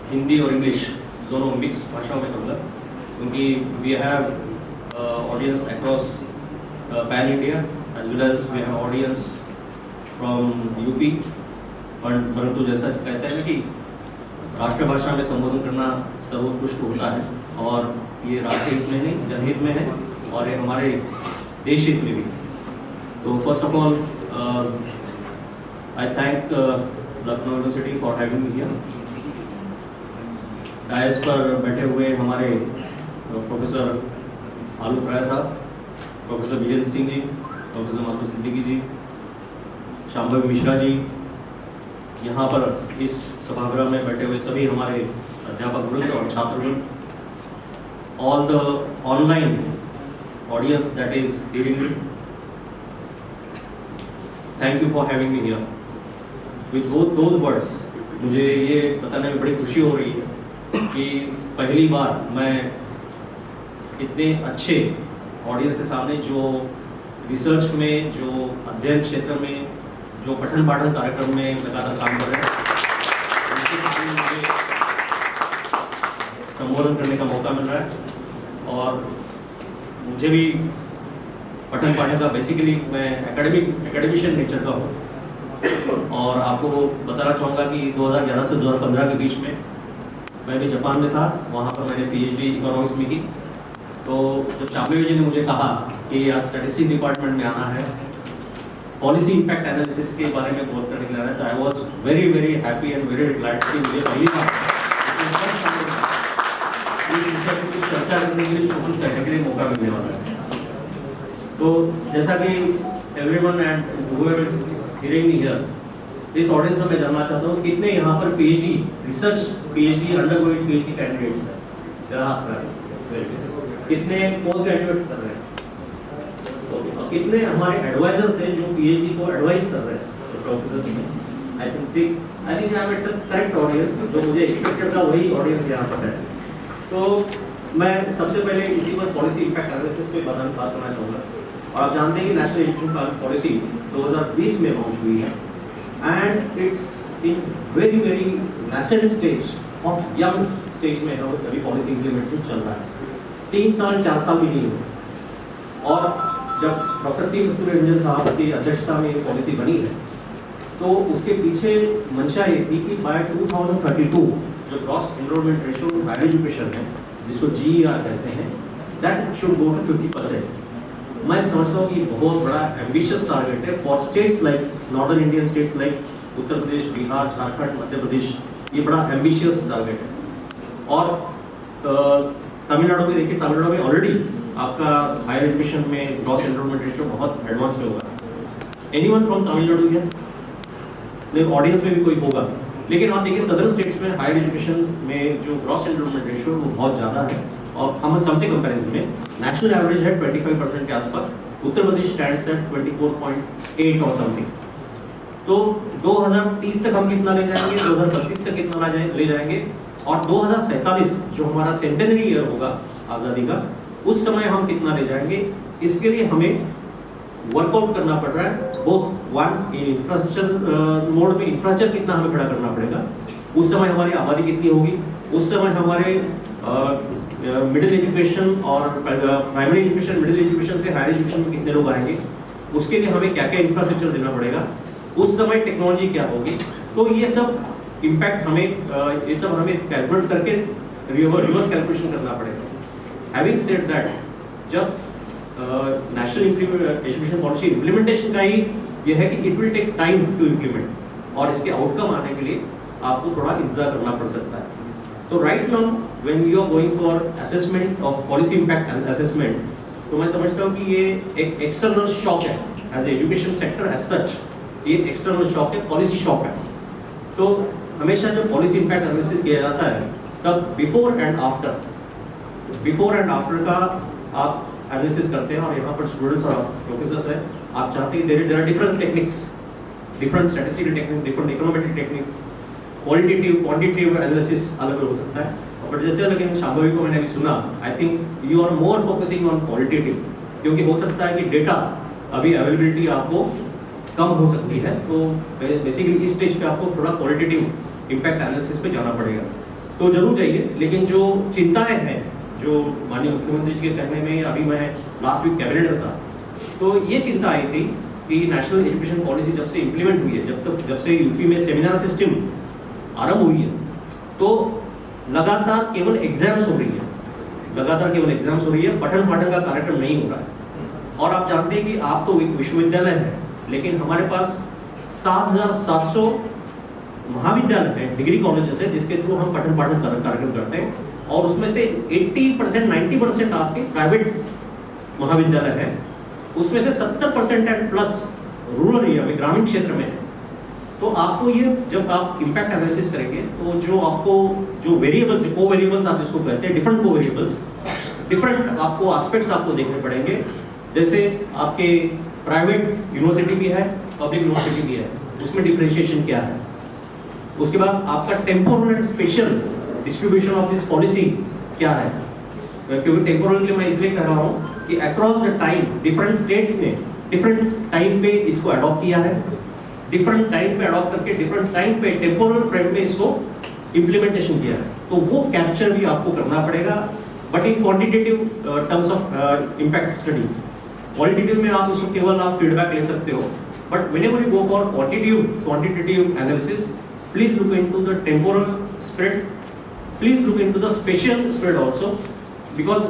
हिंदी और इंग्लिश दोनों मिक्स भाषाओं में करूँगा, क्योंकि we have audience across pan India as well as we have audience from UP. परंतु जैसा कहते हैं कि राष्ट्रभाषा में संबोधन करना सर्वोत्कृष्ट होता है, और ये राष्ट्रहित में नहीं जनहित में है, और ये हमारे देश हित में भी। तो first of all I thank Lucknow university for having me here. Dais पर बैठे हुए हमारे प्रोफेसर आलू राय साहब, प्रोफेसर विजेंद्र सिंह जी, प्रोफेसर मासूद सिद्दीकी जी, शांभवी मिश्रा जी, यहाँ पर इस सभागृह में बैठे हुए सभी हमारे अध्यापक वृंद और छात्रवृंद, all the online audience that is reading me, thank you for having me here. With those words मुझे ये बताने में बड़ी खुशी हो रही है कि पहली बार मैं इतने अच्छे ऑडियंस के सामने, जो रिसर्च में, जो अध्ययन क्षेत्र में, जो पठन पाठन कार्यक्रम में लगातार काम कर रहे हैं, उनके सामने मुझे संबोधन करने का मौका मिल रहा है। और मुझे भी पठन पाठन का, बेसिकली मैं एकेडमिशियन नेचर का हूँ, और आपको बताना चाहूँगा कि 2011 से 2015 के बीच में मैं भी जापान में था। वहाँ पर मैंने पीएचडी इकोनॉमिक्स में की। तो जब शांभवी जी ने मुझे कहा कि यार स्टैटिस्टिक्स डिपार्टमेंट में आना है, पॉलिसी इम्पैक्ट एनालिसिस के बारे में बात करने के लिए, तो I was very very happy and very glad कि मुझे पहली बार चर्चा करने के लिए, कुछ कहने के लिए मौका मिलने वाला है। तो जैसा कि everyone and whoever is hearing me here, इस ऑडियंस में मैं जानना चाहता हूँ कितने यहाँ पर PhD, research PhD, undergraduate PhD candidates हैं? जरा हाथ उठाएं। कितने पोस्ट ग्रेजुएट्स कर रहे हैं? कितने हमारे एडवाइजर्स हैं जो पीएचडी को एडवाइस कर रहे हैं प्रोफेसर्स में? I think I am at the correct audience. जो मुझे एक्सपेक्टेड था वही ऑडियंस यहाँ पर है। तो मैं सबसे पहले इसी पर पॉलिसी इम्पैक्ट एनालिसिस पे बात करना चाहूँगा। और आप जानते हैं कि नेशनल एजुकेशन पॉलिसी 2020 में लॉन्च हुई है, and it's in very very nascent stage और यंग स्टेज में अभी पॉलिसी इम्प्लीमेंटेशन चल रहा है। 3 साल 4 साल भी नहीं हुए, और जब डॉक्टर टी कस्तूरी रंजन साहब की अध्यक्षता में ये पॉलिसी बनी है, तो उसके पीछे मंशा ये थी कि बाय 2032 जो gross enrolment ratio higher education है, जिसको GER कहते हैं, दैट शुड गो टू 50%। मैं समझता हूँ कि बहुत बड़ा एम्बिशियस टारगेट है for states like northern Indian states like Uttar Pradesh, Bihar, Jharkhand, Madhya Pradesh. ये बड़ा एम्बिशियस टारगेट है। और तमिलनाडु में देखिए, तमिलनाडु में ऑलरेडी आपका हायर एजुकेशन में ग्रॉस एनरोलमेंट रेशियो बहुत एडवांस में होगा। एनीवन फ्रॉम तमिलनाडु या नहीं, ऑडियंस में भी कोई होगा, लेकिन आप देखिए सदर स्टेट्स में हायर एजुकेशन में जो ग्रॉस एनरोलमेंट रेशियो वो बहुत ज़्यादा है, और हम सबसे कंपैरिजन में नेशनल एवरेज है 25% के आसपास। उत्तर प्रदेश स्टैंड्स एट 24.8 और समथिंग। तो 2030 तक हम कितना ले जाएंगे, 2032 तक कितना ले जाएंगे, और 2047 जो हमारा सेंटेनरी ईयर होगा आज़ादी का, उस समय हम कितना ले जाएंगे, इसके लिए हमें वर्कआउट करना पड़ रहा है। बोथ वन इंफ्रास्ट्रक्चर मोड में, इंफ्रास्ट्रक्चर कितना हमें खड़ा करना पड़ेगा, उस समय हमारी आबादी कितनी होगी, उस समय हमारे मिडिल एजुकेशन और प्राइमरी एजुकेशन, मिडिल एजुकेशन से हायर एजुकेशन में कितने लोग आएंगे, उसके लिए हमें क्या क्या इंफ्रास्ट्रक्चर देना पड़ेगा, उस समय टेक्नोलॉजी क्या होगी। तो ये सब इम्पैक्ट हमें ये सब हमें कैलकुलेट करके रिवर्स कैलकुलेशन करना पड़ेगा। हैविंग सेड दैट, जब नेशनल एजुकेशन पॉलिसी इम्प्लीमेंटेशन का ही ये है कि it will take time to implement, और इसके आउटकम आने के लिए आपको थोड़ा इंतजार करना पड़ सकता है। तो right now when you are going for assessment of policy impact and assessment, तो मैं समझता हूँ कि ये एक एक्सटर्नल शॉक है as education sector as such. ये एक्सटर्नल शॉक है, पॉलिसी शॉक है। तो हमेशा जब पॉलिसी इम्पैक्ट एनालिसिस किया जाता है, तब बिफोर एंड आफ्टर का आप एनालिसिस करते हैं। और यहाँ पर स्टूडेंट्स और प्रोफेसर्स हैं, आप चाहते हैं there are different techniques, different statistical techniques, different econometric techniques, qualitative quantitative analysis अलग अलग हो सकता है। बट जैसे लेकिन शांभवी को मैंने अभी सुना, I think you are more focusing on qualitative, क्योंकि हो सकता है कि डेटा अभी अवेलेबिलिटी आपको कम हो सकती है, तो बेसिकली इस स्टेज पे आपको थोड़ा क्वालिटेटिव इम्पैक्ट एनालिसिस पे जाना पड़ेगा। तो जरूर जाइए। लेकिन जो चिंताएं हैं, जो माननीय मुख्यमंत्री जी के कहने में, अभी मैं लास्ट वीक कैबिनेट में था, तो ये चिंता आई थी कि नेशनल एजुकेशन पॉलिसी जब से इम्प्लीमेंट हुई है, जब से यूपी में सेमिनार सिस्टम आरंभ हुई है, तो लगातार केवल एग्जाम्स हो रही है, पठन पाठन का कार्यक्रम नहीं हो रहा है। और आप जानते हैं कि आप तो एक विश्वविद्यालय है, लेकिन हमारे पास 7,700 महाविद्यालय हैं, डिग्री कॉलेजेस है, जिसके थ्रू हम पठन पाठन कार्यक्रम करते हैं। और उसमें से 80% 90% आपके प्राइवेट महाविद्यालय है, उसमें से 70% एंड प्लस रूरल एरिया में, ग्रामीण क्षेत्र में है। तो आपको ये, जब आप इम्पैक्ट एनालिसिस करेंगे, तो जो आपको जो वेरिएबल्स, को वेरिएबल्स आप जिसको कहते हैं, डिफरेंट को वेरिएबल्स, डिफरेंट आपको एस्पेक्ट्स आपको देखने पड़ेंगे। जैसे आपके प्राइवेट यूनिवर्सिटी भी है, पब्लिक यूनिवर्सिटी भी है, उसमें डिफरेंशिएशन क्या है। उसके बाद आपका temporal and special distribution of this policy क्या है, क्योंकि टेम्पोरल के लिए मैं इसलिए कह रहा हूँ कि across the time different states ने डिफरेंट टाइम पे इसको अडॉप्ट किया है, डिफरेंट टाइम पे अडॉप्ट करके डिफरेंट टाइम पे टेम्पोरल फ्रेम पे इसको इम्प्लीमेंटेशन किया है। तो वो कैप्चर भी आपको करना पड़ेगा, but in quantitative terms of impact study. Qualitative में आप उसको केवल आप फीडबैक ले सकते हो, but whenever you go for quantitative analysis, please look into the temporal spread, please look into the spatial spread also, because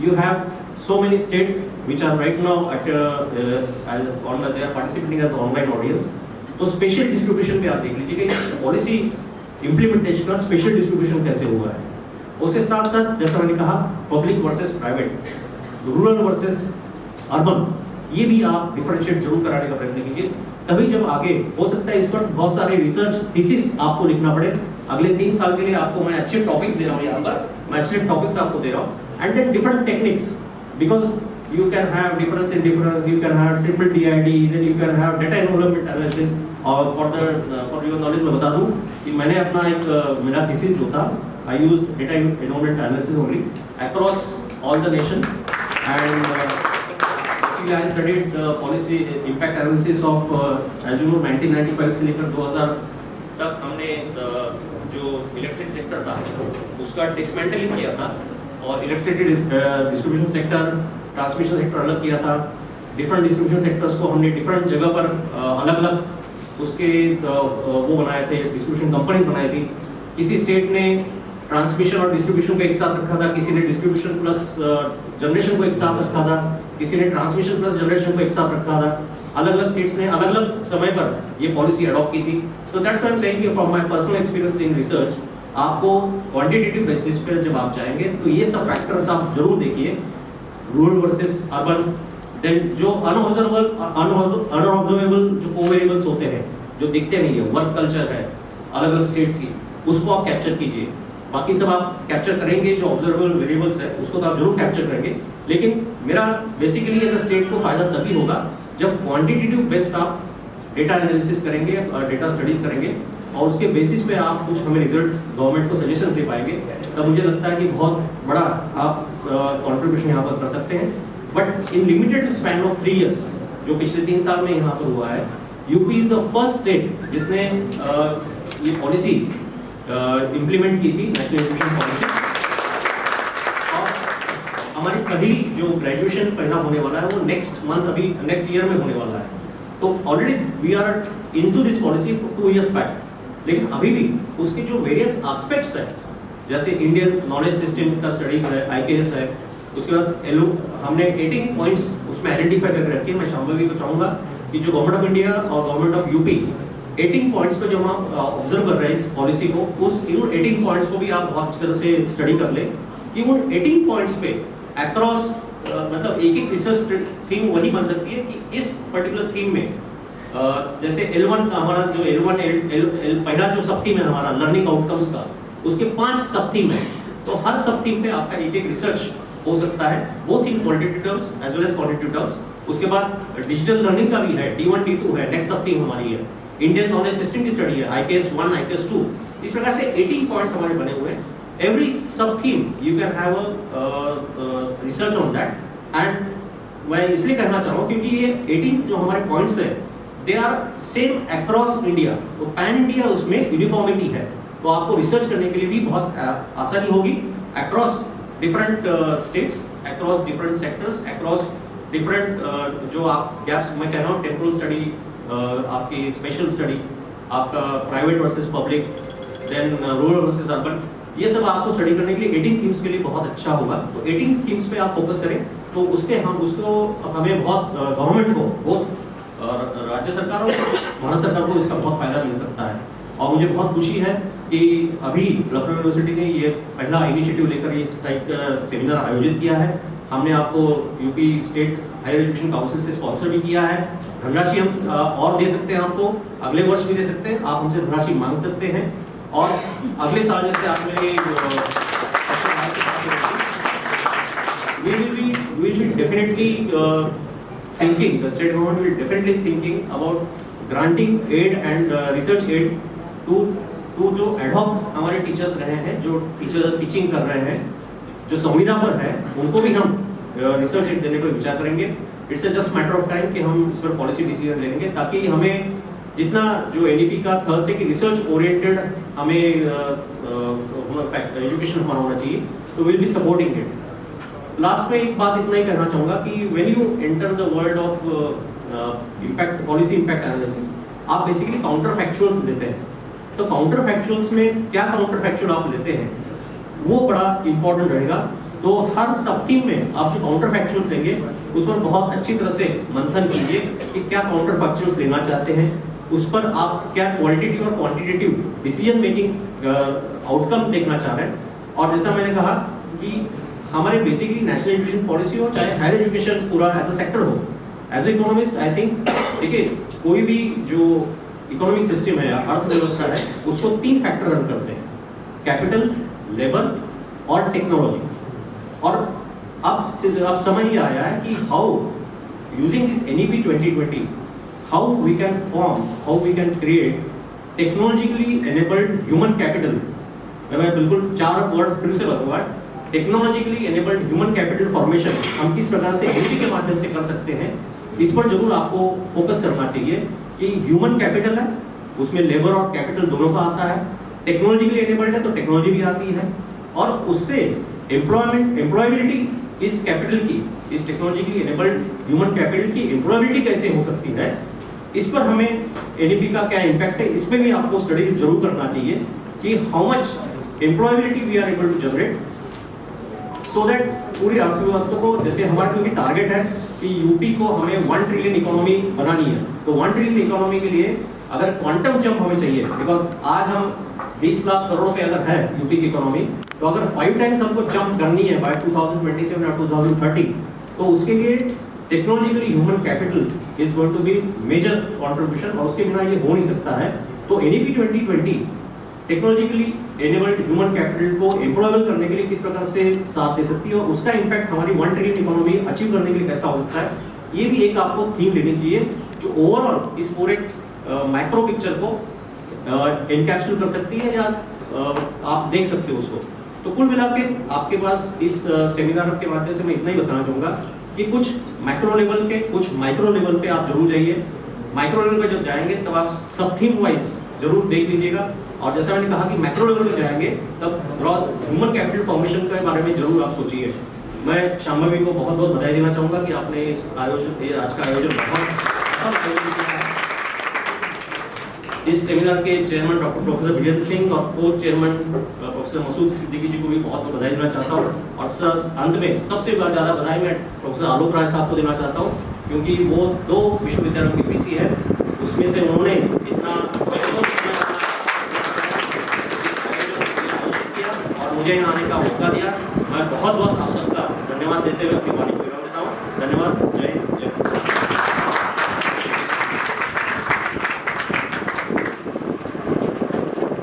you have so many states which are right now at they are participating as online audience. तो special distribution पे आप देख लीजिए कि policy implementation का special distribution कैसे हुआ है। उसके साथ साथ जैसा मैंने कहा, public versus private, rural versus urban, ये भी आप डिफरेंशिएट जरूर कराने का प्रयत्न कीजिए। तभी जब आगे हो सकता है इस पर बहुत सारे रिसर्च थीसिस आपको लिखना पड़े। अगले 3 साल के लिए आपको मैं अच्छे टॉपिक्स दे रहा हूँ, यहाँ पर मैं अच्छे टॉपिक्स आपको दे रहा हूँ, and then different techniques, because you can have difference in difference, you can have triple DID, then you can have data involvement analysis. और फॉर योर नॉलेज मैं बता दूँ कि मैंने अपना एक मेरा थीसिस जो था, I use data involvement analysis only across all the nation, and I studied policy impact analysis of as you know 1995 से लेकर 2000 तक हमने जो इलेक्ट्रिसिटी सेक्टर था उसका डिसमेंटलिंग किया था, और electricity distribution sector, transmission sector अलग किया था। डिफरेंट डिस्ट्रीब्यूशन सेक्टर्स को हमने डिफरेंट जगह पर अलग अलग उसके वो बनाए थे, डिस्ट्रीब्यूशन कंपनीज बनाई थी। किसी स्टेट ने ट्रांसमिशन और डिस्ट्रीब्यूशन को एक साथ रखा था, किसी ने डिस्ट्रीब्यूशन प्लस जनरेशन को एक साथ रखा था, किसी ने ट्रांसमिशन प्लस जनरेशन को एक साथ रखा था। अलग अलग स्टेट्स ने अलग अलग समय पर ये पॉलिसी अडॉप्ट की थी। तो that's why I am saying कि from my personal experience in research, आपको क्वांटिटेटिव बेसिस पर जब आप जाएंगे तो ये सब फैक्टर्स आप जरूर देखिए, रूरल वर्सेस अर्बन, देन जो अनऑब्जर्वेबल जो कोवेरिएबल्स होते हैं, जो दिखते नहीं है, वर्क कल्चर है अलग अलग स्टेट्स की, उसको आप कैप्चर कीजिए। बाकी सब आप कैप्चर करेंगे, जो ऑब्जर्वेबल वेरिएबल्स है उसको तो आप जरूर कैप्चर करेंगे, लेकिन मेरा बेसिकली एज अ स्टेट को फायदा तभी होगा जब क्वांटिटेटिव बेस्ड आप डेटा एनालिसिस करेंगे, डेटा स्टडीज करेंगे, और उसके बेसिस पे आप कुछ हमें रिजल्ट्स गवर्नमेंट को सजेशन दे पाएंगे। तब मुझे लगता है कि बहुत बड़ा आप कंट्रीब्यूशन यहाँ पर कर सकते हैं। But in limited span of 3 years, जो पिछले 3 साल में यहाँ पर हुआ है, UP is the first state जिसने ये पॉलिसी इम्प्लीमेंट की थी, नेशनल एजुकेशन पॉलिसी। और हमारी पहली जो ग्रेजुएशन पहला होने वाला है वो नेक्स्ट मंथ, अभी नेक्स्ट ईयर में होने वाला है। तो already we are into this policy for 2 years back, लेकिन अभी भी उसके जो वेरियस एस्पेक्ट्स हैं, जैसे इंडियन नॉलेज सिस्टम का स्टडी है, IKS है, उसके बाद हमने 18 पॉइंट्स उसमें आइडेंटिफाई करके रखे हैं। मैं शाम्भवी को चाहूँगा कि जो गवर्नमेंट ऑफ इंडिया और गवर्नमेंट ऑफ यूपी 18 पॉइंट्स पे जब हम ऑब्जर्व कर रहे हैं इस पॉलिसी को, उस इन 18 पॉइंट्स को भी आप बहुत अच्छी तरह से स्टडी कर लें कि उन 18 पॉइंट्स पे अक्रॉस मतलब एक रिसर्च थीम वही बन सकती है कि इस पर्टिकुलर थीम में जैसे L1 का हमारा जो L1 पहला जो सब थीम है हमारा लर्निंग आउटकम्स का, उसके 5 सब थीम है। तो हर सब थीम पे आपका एक रिसर्च हो सकता है, both in qualitative terms as well as quantitative terms. उसके बाद डिजिटल लर्निंग का भी है, D1 D2 है, नेक्स्ट सब थीम हमारी है, इंडियन नॉलेज सिस्टम की स्टडी है, IKS 1 IKS 2। इस प्रकार से 18 पॉइंट्स हमारे बने हुए हैं। एवरी सब theme you can have a research on that, and मैं इसलिए कहना चाह रहा हूँ क्योंकि ये 18 जो हमारे पॉइंट्स है they are same across India. तो पैन इंडिया उसमें यूनिफॉर्मिटी है, तो आपको रिसर्च करने के लिए भी बहुत आसानी होगी across different states, across different sectors, across different जो आप गैप्स मैं कह रहा हूँ, टेम्पोरल स्टडी, आपकी स्पेशल स्टडी, आपका private versus public, then rural versus urban, ये सब आपको स्टडी करने के लिए 18 थीम्स के लिए बहुत अच्छा होगा। तो 18 थीम्स पे आप फोकस करें तो उसके हमें बहुत गवर्नमेंट को, बहुत राज्य सरकारों भारत सरकार को इसका बहुत फायदा मिल सकता है। और मुझे बहुत खुशी है कि अभी लखनऊ यूनिवर्सिटी ने ये पहला इनिशिएटिव लेकर इस टाइप का सेमिनार आयोजित किया है। हमने आपको UP state higher education council से स्पॉन्सर भी किया है। धनराशि हम और दे सकते हैं, आपको अगले वर्ष भी दे सकते हैं, आप हमसे धनराशि मांग सकते हैं। और अगले साल जैसे आप मेरे we will be definitely thinking, the state government will definitely thinking about granting aid and research aid to जो एडहॉक हमारे टीचर्स रहे हैं, जो टीचिंग कर रहे हैं, जो संविदा पर है, उनको भी हम रिसर्च एड देने पर विचार करेंगे। It's just matter of time कि हम इस पर पॉलिसी डिसीजन लेंगे, ताकि हमें जितना जो एनईपी का थर्स्ट है कि रिसर्च ओरिएंटेड हमें एजुकेशन हमारा होना चाहिए, तो will be supporting it. Last में एक बात इतना ही कहना चाहूँगा कि when you enter the world of impact policy impact analysis, आप बेसिकली काउंटर फैक्चुअल्स देते हैं। तो काउंटर फैक्चुअल्स में क्या काउंटर फैक्चुअल आप लेते हैं वो बड़ा इंपॉर्टेंट रहेगा। तो हर सब थीम में आप जो काउंटर फैक्चुअल्स लेंगे उसमें बहुत अच्छी तरह से मंथन कीजिए कि क्या काउंटर फैक्चुअल्स लेना चाहते हैं, उस पर आप क्या क्वालिटेटिव और क्वांटिटेटिव डिसीजन मेकिंग आउटकम देखना चाह रहे हैं। और जैसा मैंने कहा कि हमारे बेसिकली नेशनल एजुकेशन पॉलिसी हो, चाहे हायर एजुकेशन पूरा एज अ सेक्टर हो, as a economist I think, देखिए कोई भी जो इकोनॉमिक सिस्टम है, अर्थव्यवस्था है, उसको 3 फैक्टर रन करते हैं, कैपिटल, लेबर और टेक्नोलॉजी। और अब समय ये आया है कि how using this NEP 2020 how we can form, how we can create technologically enabled human capital. मैं बिल्कुल 4 वर्ड्स फिर से बताऊंगा, technologically enabled human capital formation हम किस प्रकार से NEP के माध्यम से कर सकते हैं, इस पर जरूर आपको फोकस करना चाहिए कि ह्यूमन कैपिटल है, उसमें लेबर और कैपिटल दोनों का आता है, टेक्नोलॉजिकली एनेबल्ड है तो टेक्नोलॉजी भी आती है, और उससे एम्प्लॉयबिलिटी इस कैपिटल की, इस टेक्नोलॉजिकली एनेबल्ड ह्यूमन कैपिटल की एम्प्लॉयबिलिटी कैसे हो सकती है, इस पर हमें NEP का क्या इम्पैक्ट है, इसमें भी आपको स्टडी जरूर करना चाहिए कि how much employability we are able to generate, so that पूरी अर्थव्यवस्था को, जैसे हमारा क्योंकि टारगेट है कि यूपी को हमें 1 ट्रिलियन इकोनॉमी बनानी है, तो 1 ट्रिलियन इकोनॉमी के लिए अगर क्वांटम जंप हमें चाहिए, बिकॉज आज हम 20 लाख करोड़ रुपए अगर है यूपी की इकोनॉमी, तो अगर 5 टाइम्स हमको जंप करनी है बाय 2027 या 2030, तो उसके लिए technologically human capital is going to be major contribution, और उसके बिना ये हो नहीं सकता है। तो NEP 2020 technologically enabled human capital को एम्प्लॉयबल करने के लिए किस प्रकार से साथ दे सकती है, और उसका इम्पैक्ट हमारी 1 ट्रिलियन इकोनॉमी अचीव करने के लिए कैसा हो सकता है, ये भी एक आपको थीम लेनी चाहिए जो ओवरऑल इस पूरे मैक्रो पिक्चर को एनकैप्सूल कर सकती है, या आप देख सकते हो उसको। तो कुल मिला के आपके पास इस सेमिनार के माध्यम से मैं इतना ही बताना चाहूँगा कि कुछ मैक्रो लेवल के, कुछ माइक्रो लेवल पे आप जरूर जाइए। माइक्रो लेवल पे जब जाएंगे तब आप सब थीम वाइज जरूर देख लीजिएगा, और जैसा मैंने कहा कि मैक्रो लेवल पे जाएंगे तब ह्यूमन कैपिटल फॉर्मेशन के बारे में जरूर आप सोचिए। मैं श्याम भाई को बहुत बहुत बधाई देना चाहूँगा कि आपने इस आयोजन, आज का आयोजन बहुत इस सेमिनार के chairman doctor professor Vijendra Singh और co chairman professor Masood Siddiqui ji को भी बहुत बहुत बधाई देना चाहता हूँ। और सर अंत में सबसे ज़्यादा बधाई मैं प्रोफेसर आलोक राय साहब को देना चाहता हूँ, क्योंकि वो 2 विश्वविद्यालयों के PC है, उसमें से उन्होंने इतना और मुझे यहाँ आने का मौका दिया। मैं बहुत बहुत आप सबका धन्यवाद देते हुए अपनी वाणी को विराम देता हूँ। धन्यवाद।